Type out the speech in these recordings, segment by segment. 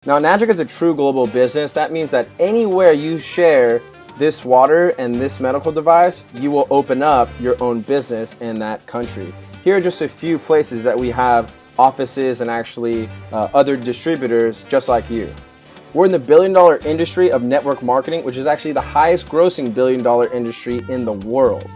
Now, Enagic is a true global business. That means that anywhere you share this water and this medical device, you will open up your own business in that country. Here are just a few places that we have offices and actually other distributors just like you. We're in the billion-dollar industry of network marketing, which is actually the highest grossing billion-dollar industry in the world.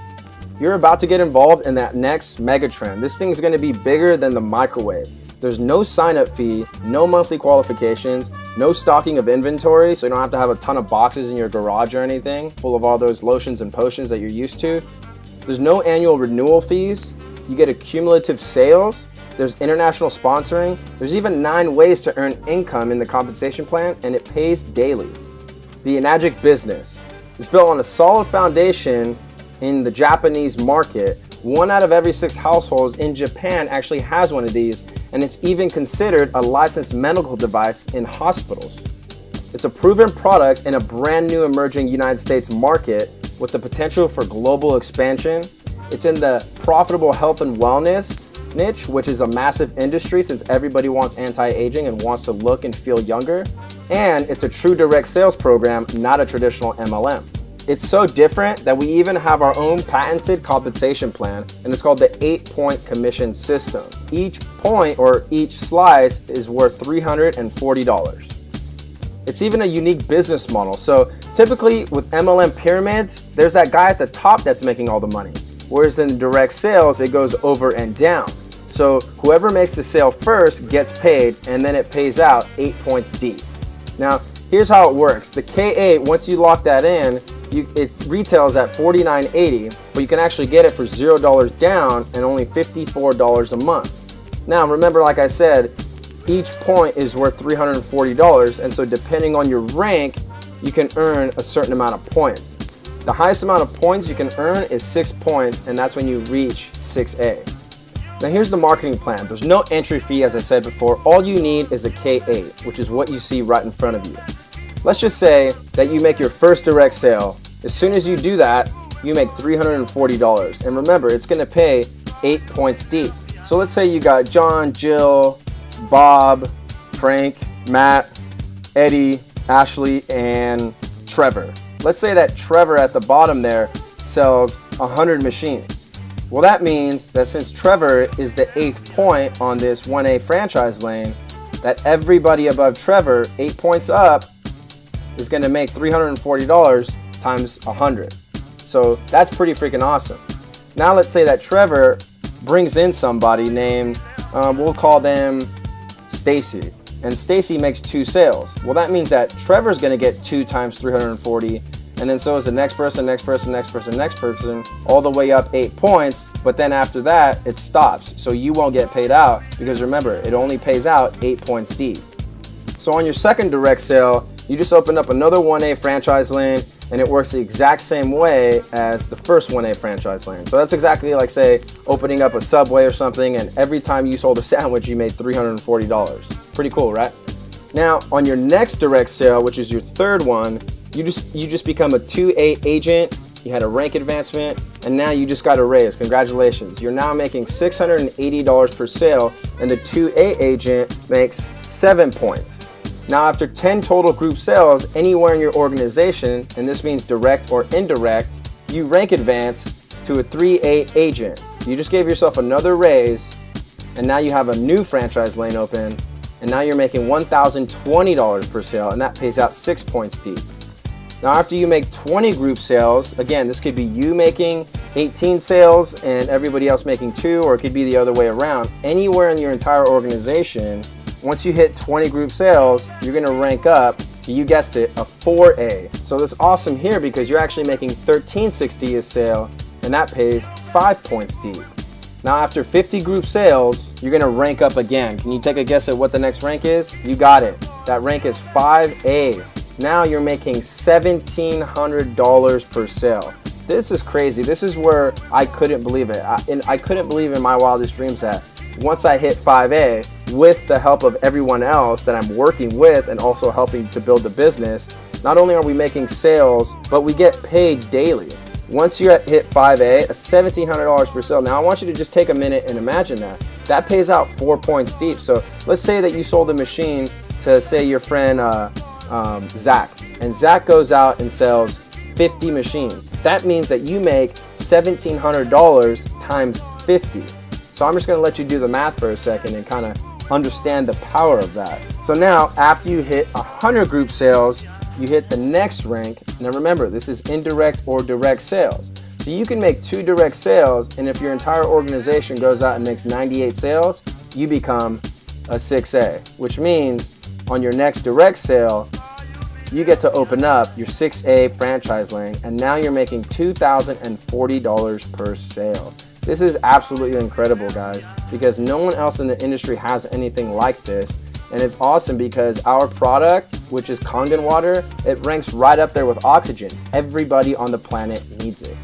You're about to get involved in that next mega trend. This thing is going to be bigger than the microwave. There's no sign-up fee, no monthly qualifications, no stocking of inventory, so you don't have to have a ton of boxes in your garage or anything full of all those lotions and potions that you're used to. There's no annual renewal fees. You get accumulative sales. There's international sponsoring. There's even 9 ways to earn income in the compensation plan, and it pays daily. The Enagic business is built on a solid foundation in the Japanese market. 1 out of every 6 households in Japan actually has one of these, and it's even considered a licensed medical device in hospitals. It's a proven product in a brand new emerging United States market with the potential for global expansion. It's in the profitable health and wellness niche, which is a massive industry since everybody wants anti-aging and wants to look and feel younger. And it's a true direct sales program, not a traditional MLM. It's so different that we even have our own patented compensation plan, and it's called the 8-point commission system. Each point or each slice is worth $340. It's even a unique business model. So typically with MLM pyramids, there's that guy at the top that's making all the money. Whereas in direct sales, it goes over and down. So whoever makes the sale first gets paid, and then it pays out 8 points deep. Now, here's how it works. The K8, once you lock that in, it retails at $49.80, but you can actually get it for $0 down and only $54 a month. Now, remember, like I said, each point is worth $340, and so depending on your rank, you can earn a certain amount of points. The highest amount of points you can earn is 6 points, and that's when you reach 6A. Now here's the marketing plan. There's no entry fee, as I said before. All you need is a K8, which is what you see right in front of you. Let's just say that you make your first direct sale. As soon as you do that, you make $340. And remember, it's gonna pay 8 points deep. So let's say you got John, Jill, Bob, Frank, Matt, Eddie, Ashley, and Trevor. Let's say that Trevor at the bottom there sells 100 machines. Well, that means that since Trevor is the 8th point on this 1A franchise lane, that everybody above Trevor, 8 points up, is going to make $340 times 100. So that's pretty freaking awesome. Now let's say that Trevor brings in somebody named, we'll call them Stacy, and Stacy makes 2 sales. Well, that means that Trevor's going to get 2 times 340, and then so is the next person, next person, next person, next person, all the way up 8 points. But then after that, it stops. So you won't get paid out because remember, it only pays out 8 points deep. So on your second direct sale, you just open up another 1A franchise lane, and it works the exact same way as the first 1A franchise lane. So that's exactly like, say, opening up a Subway or something, and every time you sold a sandwich, you made $340. Pretty cool, right? Now, on your next direct sale, which is your third one, you just become a 2A agent, you had a rank advancement, and now you just got a raise. Congratulations. You're now making $680 per sale, and the 2A agent makes 7 points. Now, after 10 total group sales anywhere in your organization, and this means direct or indirect, you rank advance to a 3A agent. You just gave yourself another raise, and now you have a new franchise lane open, and now you're making $1,020 per sale, and that pays out 6 points deep. Now, after you make 20 group sales, again, this could be you making 18 sales and everybody else making 2, or it could be the other way around. Anywhere in your entire organization, once you hit 20 group sales, you're gonna rank up to, you guessed it, a 4A. So that's awesome here because you're actually making $1,360 a sale, and that pays 5 points deep. Now, after 50 group sales, you're gonna rank up again. Can you take a guess at what the next rank is? You got it. That rank is 5A. Now you're making $1,700 per sale. This is crazy. This is where I couldn't believe it. I couldn't believe in my wildest dreams that once I hit 5A, with the help of everyone else that I'm working with and also helping to build the business, not only are we making sales, but we get paid daily. Once you hit 5A, that's $1,700 per sale. Now I want you to just take a minute and imagine that. That pays out 4 points deep. So let's say that you sold a machine to say your friend Zach, and Zach goes out and sells 50 machines. That means that you make $1,700 times 50. So I'm just gonna let you do the math for a second and kind of understand the power of that. So now, after you hit 100 group sales, you hit the next rank. Now remember, this is indirect or direct sales. So you can make 2 direct sales, and if your entire organization goes out and makes 98 sales, you become a 6A, which means on your next direct sale, you get to open up your 6A franchise lane, and now you're making $2,040 per sale. This is absolutely incredible, guys, because no one else in the industry has anything like this. And it's awesome because our product, which is Kangen water, it ranks right up there with oxygen. Everybody on the planet needs it.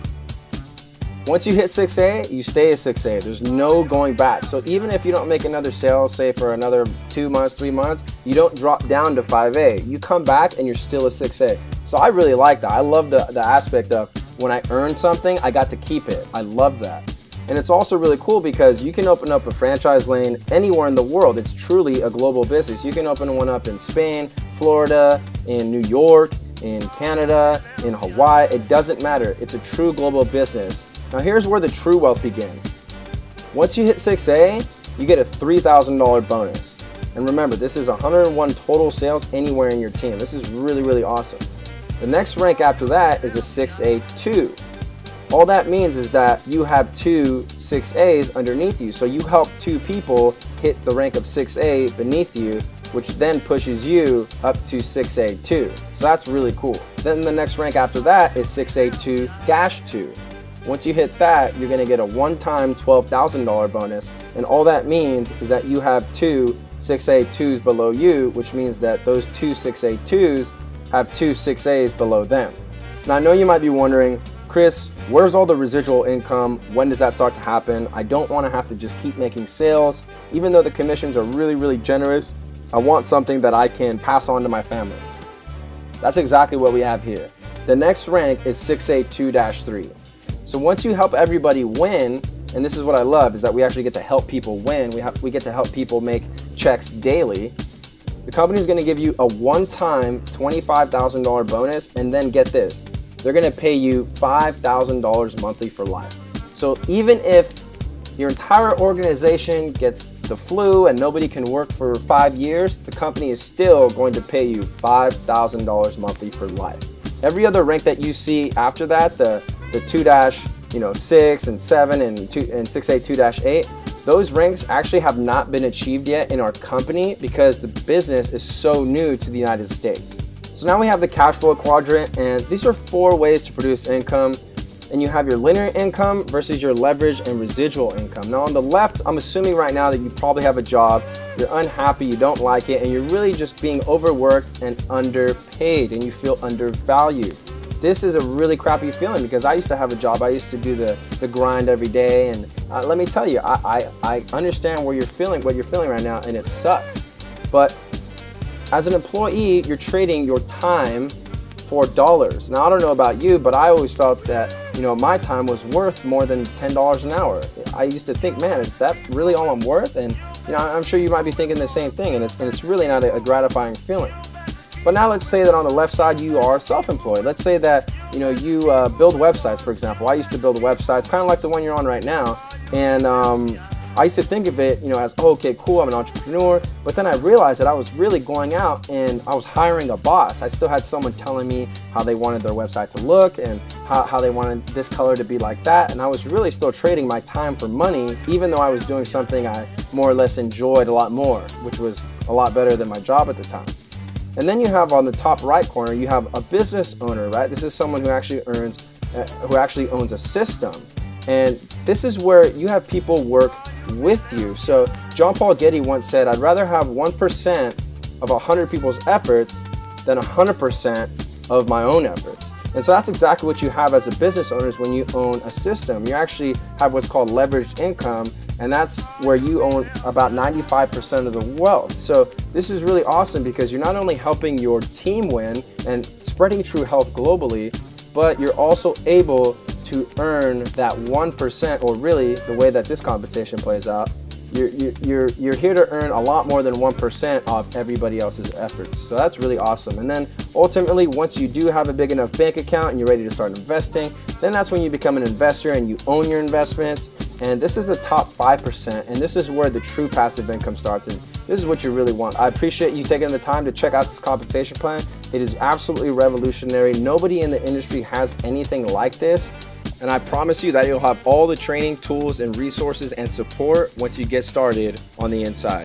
Once you hit 6A, you stay a 6A. There's no going back. So even if you don't make another sale, say for another 2 months, 3 months, you don't drop down to 5A. You come back and you're still a 6A. So I really like that. I love the aspect of when I earn something, I got to keep it. I love that. And it's also really cool because you can open up a franchise lane anywhere in the world. It's truly a global business. You can open one up in Spain, Florida, in New York, in Canada, in Hawaii. It doesn't matter. It's a true global business. Now here's where the true wealth begins. Once you hit 6A, you get a $3,000 bonus. And remember, this is 101 total sales anywhere in your team. This is really, really awesome. The next rank after that is a 6A2. All that means is that you have 2 6As underneath you. So you help 2 people hit the rank of 6A beneath you, which then pushes you up to 6A2. So that's really cool. Then the next rank after that is 6A2-2. Once you hit that, you're gonna get a one-time $12,000 bonus. And all that means is that you have 2 6A2s below you, which means that those 2 6A2s have 2 6As below them. Now I know you might be wondering, Chris, where's all the residual income? When does that start to happen? I don't want to have to just keep making sales. Even though the commissions are really, really generous, I want something that I can pass on to my family. That's exactly what we have here. The next rank is 6A2-3. So once you help everybody win, and this is what I love, is that we actually get to help people win. We get to help people make checks daily. The company is going to give you a one-time $25,000 bonus, and then get this. They're gonna pay you $5,000 monthly for life. So even if your entire organization gets the flu and nobody can work for 5 years, the company is still going to pay you $5,000 monthly for life. Every other rank that you see after that, the 2-6 and 7 and 6A2-8, those ranks actually have not been achieved yet in our company because the business is so new to the United States. So now we have the Cashflow Quadrant, and these are 4 ways to produce income. And you have your linear income versus your leverage and residual income. Now on the left, I'm assuming right now that you probably have a job, you're unhappy, you don't like it, and you're really just being overworked and underpaid, and you feel undervalued. This is a really crappy feeling because I used to have a job. I used to do the grind every day, and let me tell you, I understand what you're feeling right now, and it sucks. But as an employee, you're trading your time for dollars. Now, I don't know about you, but I always felt that, my time was worth more than $10 an hour. I used to think, man, is that really all I'm worth? And, I'm sure you might be thinking the same thing, and it's really not a gratifying feeling. But now let's say that on the left side, you are self-employed. Let's say that, you build websites, for example. I used to build websites, kind of like the one you're on right now. And I used to think of it, as, oh, okay, cool, I'm an entrepreneur. But then I realized that I was really going out and I was hiring a boss. I still had someone telling me how they wanted their website to look and how they wanted this color to be like that. And I was really still trading my time for money, even though I was doing something I more or less enjoyed a lot more, which was a lot better than my job at the time. And then you have on the top right corner, you have a business owner, right? This is someone who actually owns a system. And this is where you have people work with you. So John Paul Getty once said, I'd rather have 1% of 100 people's efforts than 100% of my own efforts. And so that's exactly what you have as a business owner is when you own a system. You actually have what's called leveraged income, and that's where you own about 95% of the wealth. So this is really awesome because you're not only helping your team win and spreading true health globally, but you're also able to earn that 1%, or really the way that this compensation plays out, you're here to earn a lot more than 1% of everybody else's efforts. So that's really awesome. And then ultimately, once you do have a big enough bank account and you're ready to start investing, then that's when you become an investor and you own your investments. And this is the top 5%, and this is where the true passive income starts, and this is what you really want. I appreciate you taking the time to check out this compensation plan. It is absolutely revolutionary. Nobody in the industry has anything like this, and I promise you that you'll have all the training, tools, and resources and support once you get started on the inside.